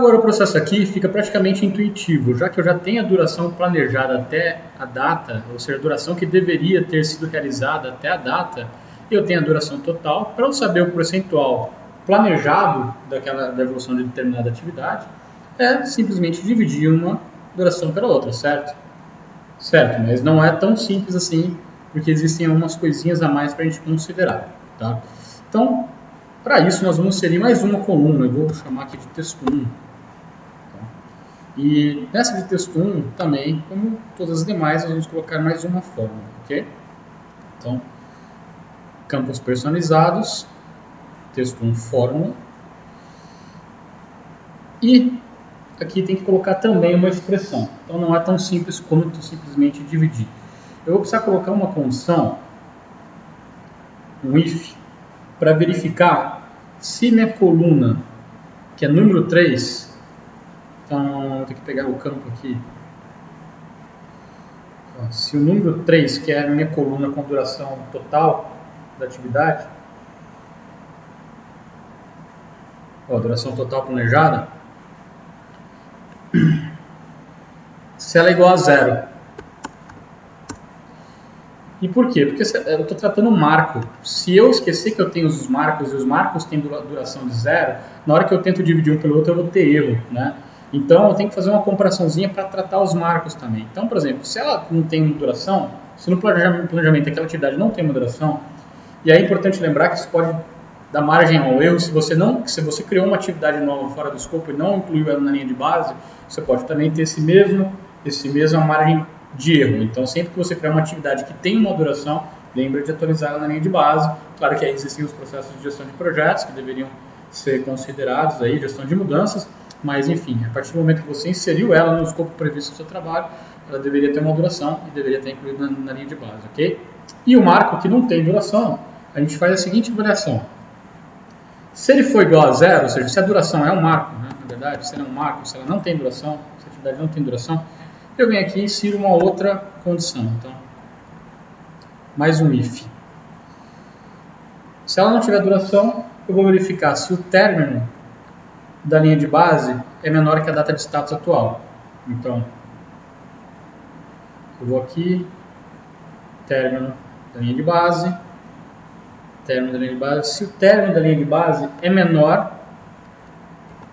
Agora o processo aqui fica praticamente intuitivo, já que eu já tenho a duração planejada até a data, ou seja, a duração que deveria ter sido realizada até a data, eu tenho a duração total. Para eu saber o percentual planejado da evolução de determinada atividade, é simplesmente dividir uma duração pela outra, certo? Certo, mas não é tão simples assim, porque existem algumas coisinhas a mais para a gente considerar, tá? Então, para isso, nós vamos inserir mais uma coluna, eu vou chamar aqui de texto 1. Tá? E nessa de texto 1 também, como todas as demais, nós vamos colocar mais uma fórmula, ok? Então, campos personalizados, texto 1 fórmula. E aqui tem que colocar também uma expressão. Então não é tão simples como simplesmente dividir. Eu vou precisar colocar uma condição, um if, para verificar se minha coluna, que é número 3, então eu tenho que pegar o campo aqui. Se o número 3, que é a minha coluna com duração total da atividade, duração total planejada, se ela é igual a 0. E por quê? Porque eu estou tratando um marco. Se eu esquecer que eu tenho os marcos e os marcos têm duração de 0, na hora que eu tento dividir um pelo outro eu vou ter erro, né? Então eu tenho que fazer uma comparaçãozinha para tratar os marcos também. Então, por exemplo, se ela não tem uma duração, se no planejamento aquela atividade não tem uma duração, e é importante lembrar que isso pode dar margem ao erro. Se você criou uma atividade nova fora do escopo e não incluiu ela na linha de base, você pode também ter esse mesma margem de erro. Então, sempre que você criar uma atividade que tem uma duração, lembre de atualizar ela na linha de base. Claro que aí existem os processos de gestão de projetos que deveriam ser considerados aí, gestão de mudanças, mas enfim, a partir do momento que você inseriu ela no escopo previsto do seu trabalho, ela deveria ter uma duração e deveria estar incluída na linha de base, ok? E o marco que não tem duração, a gente faz a seguinte avaliação. Se ele for igual a 0, ou seja, se a duração é um marco, né, na verdade, se ela é um marco, se ela não tem duração, se a atividade não tem duração, eu venho aqui e insiro uma outra condição. Então, mais um if. Se ela não tiver duração, eu vou verificar se o término da linha de base é menor que a data de status atual. Então, eu vou aqui, término da linha de base, término da linha de base. Se o término da linha de base é menor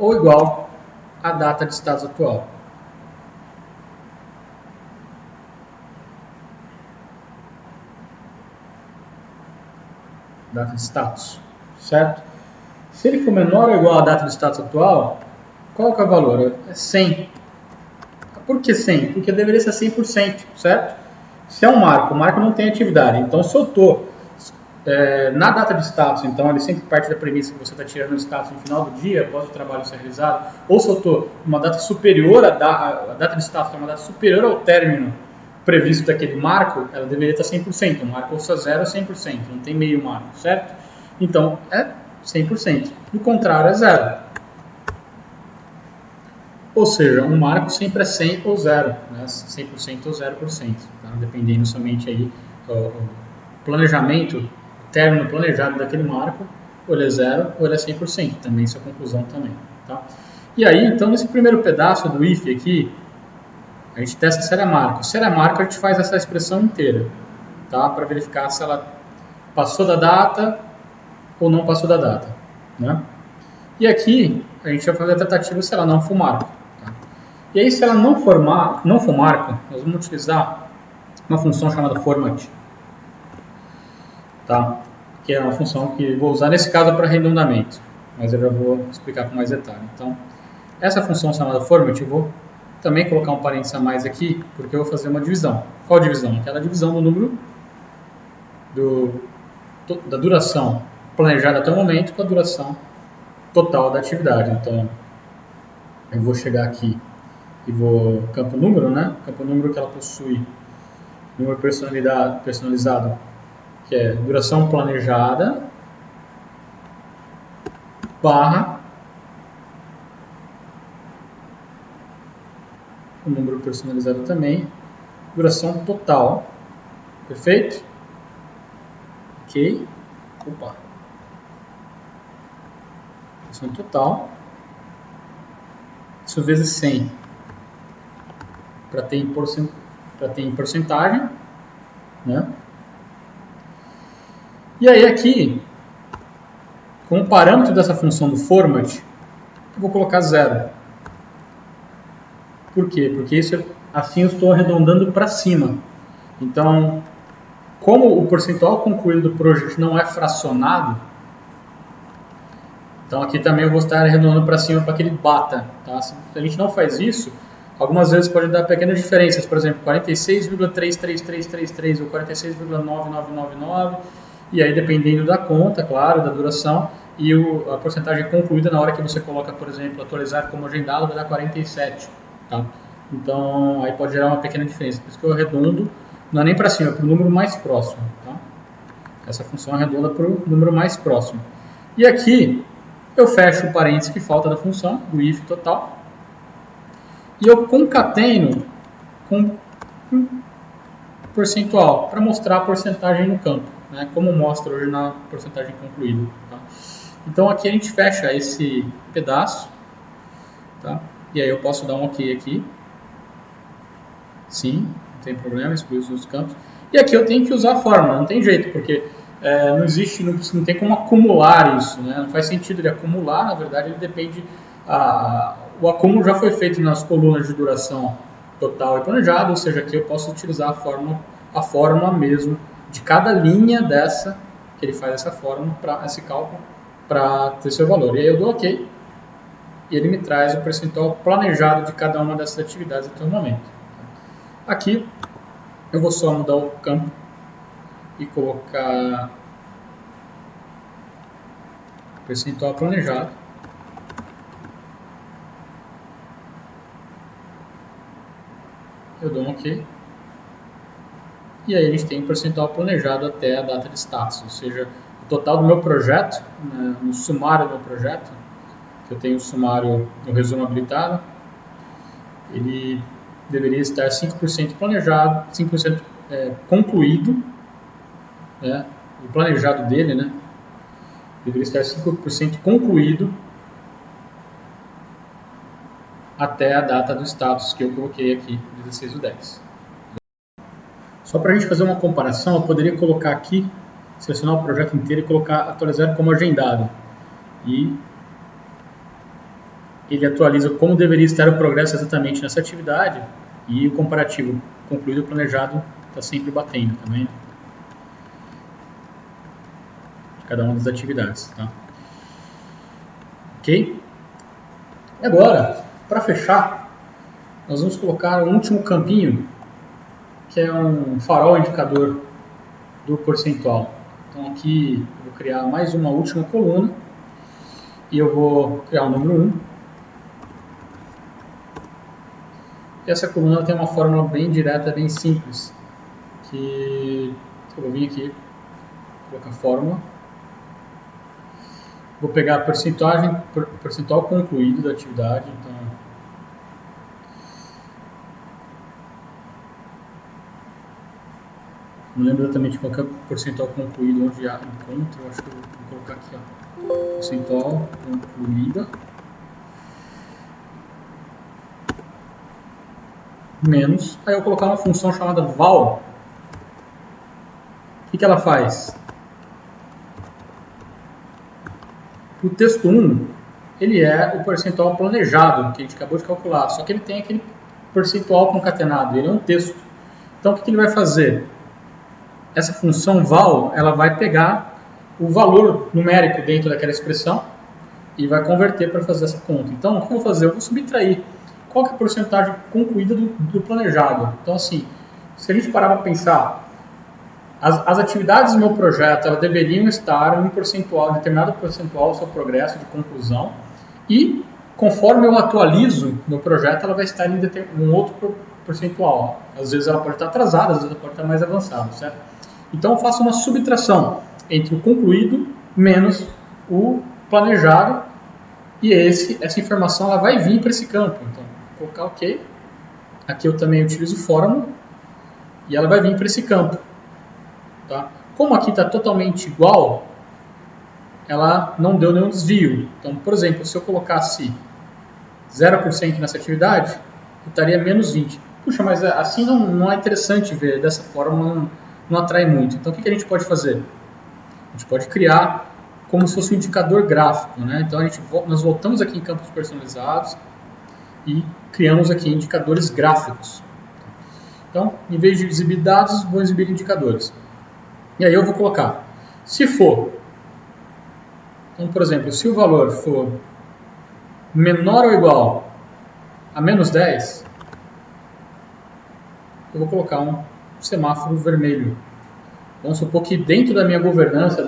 ou igual à data de status atual. Data de status, certo? Se ele for menor ou igual à data de status atual, qual que é o valor? É 100. Por que 100? Porque deveria ser 100%, certo? Se é um marco, o marco não tem atividade. Então, se eu estou na data de status, então ele sempre parte da premissa que você está tirando o status no final do dia, após o trabalho ser realizado, ou se eu estou numa data superior, a data de status é uma data superior ao término previsto daquele marco, ela deveria estar 100%. O marco ou 0 é 100%, não tem meio marco, certo? Então, é 100%. Do contrário, é 0. Ou seja, um marco sempre é 100 ou 0, né? 100% ou 0%, tá? Dependendo somente aí do planejamento, o término planejado daquele marco, ou ele é 0 ou ele é 100%, também isso é conclusão também, tá? E aí, então, nesse primeiro pedaço do if aqui, a gente testa se ela é marco. Se ela é marco, a gente faz essa expressão inteira, tá? Para verificar se ela passou da data ou não passou da data, né? E aqui, a gente vai fazer a tratativa se ela não for marco. Tá? E aí, se ela não for marco, nós vamos utilizar uma função chamada format, tá? Que é uma função que vou usar nesse caso para arredondamento, mas eu já vou explicar com mais detalhe. Então, essa função chamada format, eu vou também colocar um parênteses a mais aqui, porque eu vou fazer uma divisão. Qual divisão? Aquela divisão do número da duração planejada até o momento com a duração total da atividade. Então, eu vou chegar aqui e vou campo número, né? Campo número que ela possui número personalizado, que é duração planejada barra o número personalizado também, duração total, perfeito? Ok, duração total, isso vezes 100, para ter em porcentagem, né? E aí aqui, com o parâmetro dessa função do format, eu vou colocar 0. Por quê? Porque assim eu estou arredondando para cima. Então, como o percentual concluído do project não é fracionado, então aqui também eu vou estar arredondando para cima para que ele bata. Tá? Se a gente não faz isso, algumas vezes pode dar pequenas diferenças. Por exemplo, 46,33333 ou 46,9999. E aí, dependendo da conta, claro, da duração, e a porcentagem concluída na hora que você coloca, por exemplo, atualizar como agendado, vai dar 47. Tá? Então, aí pode gerar uma pequena diferença. Por isso que eu arredondo, não é nem para cima, é para o número mais próximo. Tá? Essa função arredonda para o número mais próximo. E aqui, eu fecho o parênteses que falta da função, do if total, e eu concateno com percentual, para mostrar a porcentagem no campo, né, como mostra hoje na porcentagem concluída. Tá? Então aqui a gente fecha esse pedaço, tá? E aí eu posso dar um OK aqui, sim, não tem problema, excluir os outros campos. E aqui eu tenho que usar a fórmula, não tem jeito, porque não existe, não tem como acumular isso, né? Não faz sentido ele acumular, na verdade ele depende, o acúmulo já foi feito nas colunas de duração total e planejado, ou seja, aqui eu posso utilizar a fórmula mesmo de cada linha dessa, que ele faz essa fórmula, para esse cálculo, para ter seu valor. E aí eu dou OK, e ele me traz o percentual planejado de cada uma dessas atividades até o momento. Aqui eu vou só mudar o campo e colocar percentual planejado. Eu dou um OK. E aí a gente tem um percentual planejado até a data de status, ou seja, o total do meu projeto, né, no sumário do meu projeto, que eu tenho o sumário no resumo habilitado, ele deveria estar 5% planejado, 5% concluído, né, o planejado dele, né, deveria estar 5% concluído até a data do status que eu coloquei aqui, 16/10. Só para a gente fazer uma comparação, eu poderia colocar aqui, selecionar o projeto inteiro e colocar atualizar como agendado. E ele atualiza como deveria estar o progresso exatamente nessa atividade e o comparativo concluído e planejado está sempre batendo também. Cada uma das atividades. Tá? Ok? E agora, para fechar, nós vamos colocar um último campinho, que é um farol indicador do percentual. Então aqui eu vou criar mais uma última coluna e eu vou criar o número 1. E essa coluna tem uma fórmula bem direta, bem simples, que eu vou vir aqui, colocar a fórmula. Vou pegar a percentual concluído da atividade, então não lembro exatamente qual que é o percentual concluído, onde há encontro, acho que eu vou colocar aqui, ó, percentual concluída, menos, aí eu vou colocar uma função chamada val. O que ela faz? O texto 1, ele é o percentual planejado, que a gente acabou de calcular, só que ele tem aquele percentual concatenado, ele é um texto. Então o que ele vai fazer? Essa função val, ela vai pegar o valor numérico dentro daquela expressão e vai converter para fazer essa conta. Então, o que eu vou fazer? Eu vou subtrair qual que é a porcentagem concluída do planejado. Então, assim, se a gente parar para pensar, as atividades do meu projeto, elas deveriam estar em um percentual, determinado percentual, o seu progresso de conclusão, e conforme eu atualizo meu projeto, ela vai estar em um outro percentual. Às vezes ela pode estar atrasada, às vezes ela pode estar mais avançada, certo? Então eu faço uma subtração entre o concluído menos o planejado, e essa informação ela vai vir para esse campo. Então, vou colocar OK. Aqui eu também utilizo fórmula, e ela vai vir para esse campo. Tá? Como aqui está totalmente igual, ela não deu nenhum desvio. Então, por exemplo, se eu colocasse 0% nessa atividade, eu estaria menos 20. Puxa, mas assim não é interessante ver, dessa forma não atrai muito. Então o que a gente pode fazer? A gente pode criar como se fosse um indicador gráfico, né? Então nós voltamos aqui em campos personalizados e criamos aqui indicadores gráficos. Então, em vez de exibir dados, vou exibir indicadores. E aí eu vou colocar, se for, então, por exemplo, se o valor for menor ou igual a menos 10, eu vou colocar um semáforo vermelho. Vamos supor que dentro da minha governança,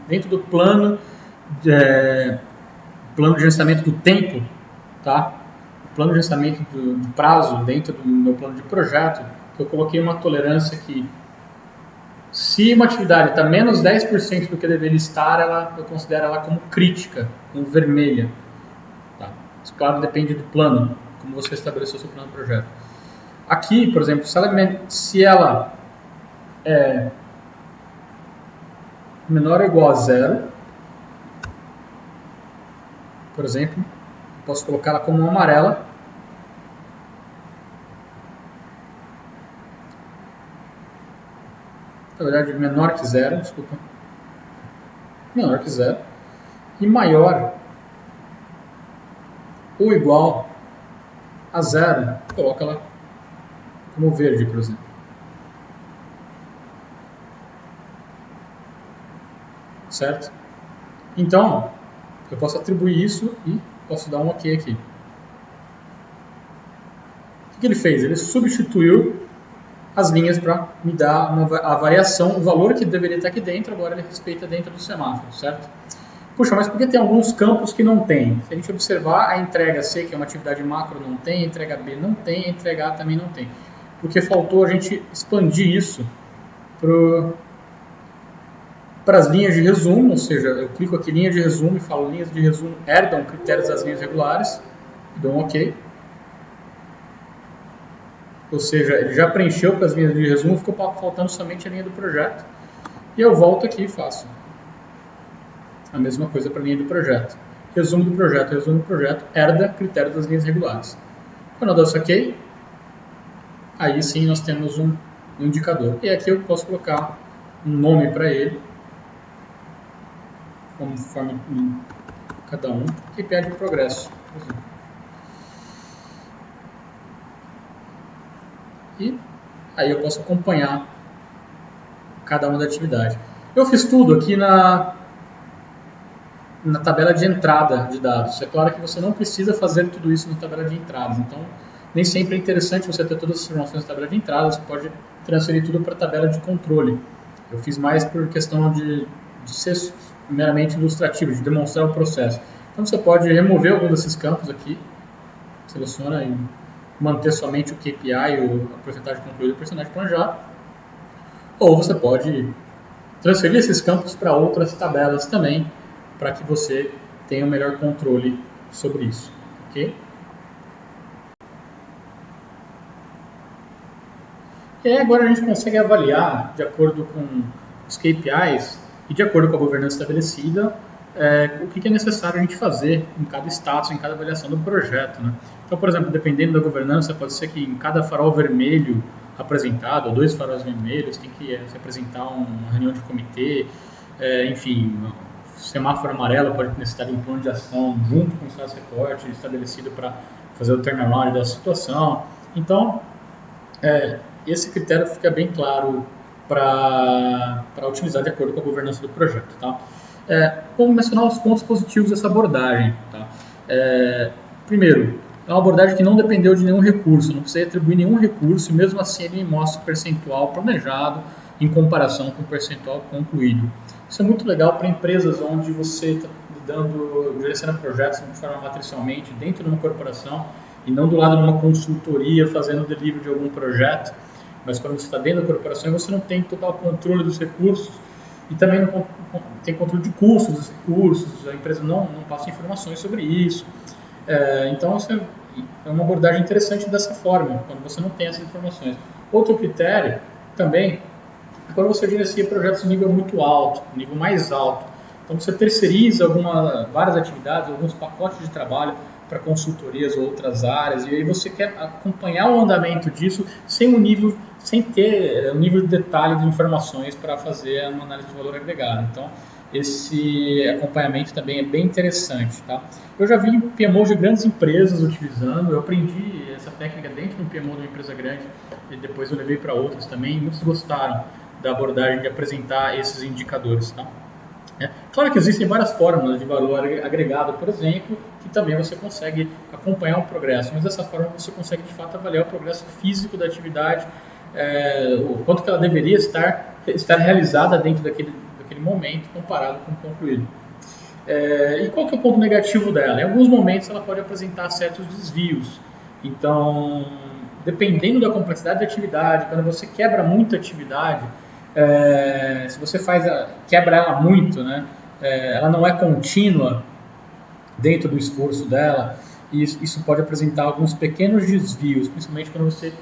dentro do plano de gerenciamento do tempo, tá? O plano de gerenciamento do prazo dentro do meu plano de projeto, eu coloquei uma tolerância que, se uma atividade está menos 10% do que deveria estar, eu considero ela como crítica, como vermelha. Tá? Isso, claro, depende do plano, como você estabeleceu o seu plano de projeto. Aqui, por exemplo, se ela é menor ou igual a 0, por exemplo, eu posso colocar ela como amarela. Na verdade, menor que 0, desculpa. Menor que 0. E maior ou igual a 0, coloca ela como verde, por exemplo. Certo? Então, eu posso atribuir isso e posso dar um OK aqui. O que ele fez? Ele substituiu as linhas para me dar a variação, o valor que deveria estar aqui dentro, agora ele respeita dentro do semáforo, certo? Puxa, mas por que tem alguns campos que não tem? Se a gente observar, a entrega C, que é uma atividade macro, não tem, a entrega B não tem, a entrega A também não tem. Porque faltou a gente expandir isso para as linhas de resumo, ou seja, eu clico aqui linha de resumo e falo linhas de resumo herdam critérios das linhas regulares, e dou um OK. Ou seja, ele já preencheu para as linhas de resumo, ficou faltando somente a linha do projeto. E eu volto aqui e faço a mesma coisa para a linha do projeto. Resumo do projeto, herda critério das linhas regulares. Quando eu dou isso OK, aí sim nós temos um indicador. E aqui eu posso colocar um nome para ele, conforme cada um, que pede o progresso, por exemplo. E aí eu posso acompanhar cada uma da atividade. Eu fiz tudo aqui na tabela de entrada de dados. É claro que você não precisa fazer tudo isso na tabela de entradas, então nem sempre é interessante você ter todas as informações na tabela de entrada, você pode transferir tudo para a tabela de controle. Eu fiz mais por questão de ser meramente ilustrativo, de demonstrar o processo. Então você pode remover algum desses campos aqui, seleciona e manter somente o KPI, a porcentagem concluída do personagem planejado, ou você pode transferir esses campos para outras tabelas também, para que você tenha um melhor controle sobre isso. Ok? E aí agora a gente consegue avaliar, de acordo com os KPIs e de acordo com a governança estabelecida, o que é necessário a gente fazer em cada status, em cada avaliação do projeto. Né? Então, por exemplo, dependendo da governança, pode ser que em cada farol vermelho apresentado, ou 2 faróis vermelhos, tem que se apresentar uma reunião de comitê, enfim, semáforo amarelo pode necessitar de um plano de ação junto com o status report estabelecido para fazer o turnaround da situação. Então, esse critério fica bem claro para utilizar de acordo com a governança do projeto. Tá? Vamos mencionar os pontos positivos dessa abordagem. Tá? Primeiro, é uma abordagem que não dependeu de nenhum recurso, não precisa atribuir nenhum recurso, e mesmo assim ele mostra o percentual planejado em comparação com o percentual concluído. Isso é muito legal para empresas onde você está gerenciando projetos de forma matricialmente dentro de uma corporação e não do lado de uma consultoria fazendo o delivery de algum projeto, mas quando você está dentro da corporação você não tem total controle dos recursos e também não tem controle de custos dos recursos, a empresa não passa informações sobre isso. Então, isso é uma abordagem interessante dessa forma, quando você não tem essas informações. Outro critério também é quando você gerencia projetos de nível muito alto, nível mais alto. Então, você terceiriza várias atividades, alguns pacotes de trabalho para consultorias ou outras áreas, e aí você quer acompanhar o andamento disso sem ter o nível de detalhe de informações para fazer uma análise de valor agregado. Então, esse acompanhamento também é bem interessante, tá? Eu já vi PMOs de grandes empresas utilizando, eu aprendi essa técnica dentro de um PMO de uma empresa grande e depois eu levei para outras também, muitos gostaram da abordagem de apresentar esses indicadores, tá? Claro que existem várias fórmulas de valor agregado, por exemplo, que também você consegue acompanhar o progresso, mas dessa forma você consegue de fato avaliar o progresso físico da atividade, o quanto que ela deveria estar realizada dentro daquele momento comparado com o concluído. E qual que é o ponto negativo dela? Em alguns momentos ela pode apresentar certos desvios. Então, dependendo da complexidade da atividade, quando você quebra muita atividade, se você quebra ela muito, né, ela não é contínua dentro do esforço dela, e isso pode apresentar alguns pequenos desvios, principalmente quando você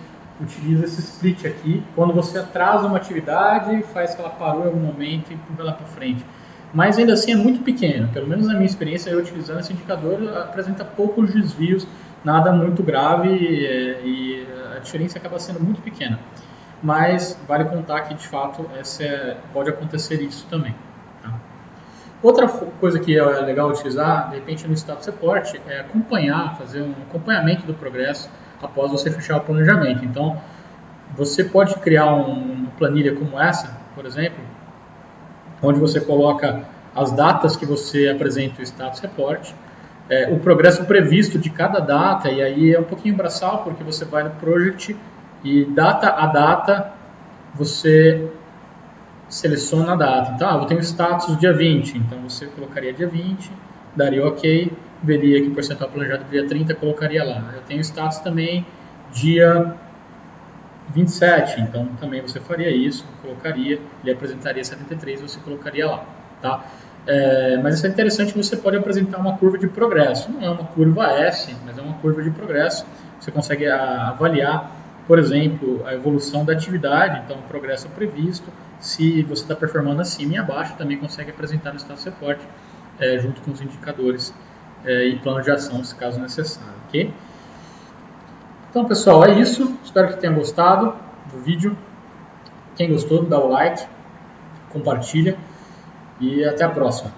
utiliza esse split aqui, quando você atrasa uma atividade, faz que ela parou em algum momento e empurra ela para frente. Mas ainda assim é muito pequeno, pelo menos na minha experiência, eu utilizando esse indicador, apresenta poucos desvios, nada muito grave e a diferença acaba sendo muito pequena. Mas vale contar que de fato pode acontecer isso também. Tá? Outra coisa que é legal utilizar, de repente no status report, é fazer um acompanhamento do progresso após você fechar o planejamento. Então, você pode criar uma planilha como essa, por exemplo, onde você coloca as datas que você apresenta o status report, o progresso previsto de cada data, e aí é um pouquinho braçal, porque você vai no project e data a data você seleciona a data. Então, eu tenho status dia 20, então você colocaria dia 20, daria ok, veria que o percentual planejado dia 30, colocaria lá. Eu tenho status também dia 27, então também você faria isso, colocaria, ele apresentaria 73, você colocaria lá, tá? Mas isso é interessante que você pode apresentar uma curva de progresso. Não é uma curva S, mas é uma curva de progresso. Você consegue avaliar, por exemplo, a evolução da atividade, então o progresso previsto. Se você está performando acima e abaixo, também consegue apresentar no status report, junto com os indicadores e plano de ação, se caso necessário, ok? Então, pessoal, é isso. Espero que tenham gostado do vídeo. Quem gostou, dá o like, compartilha e até a próxima.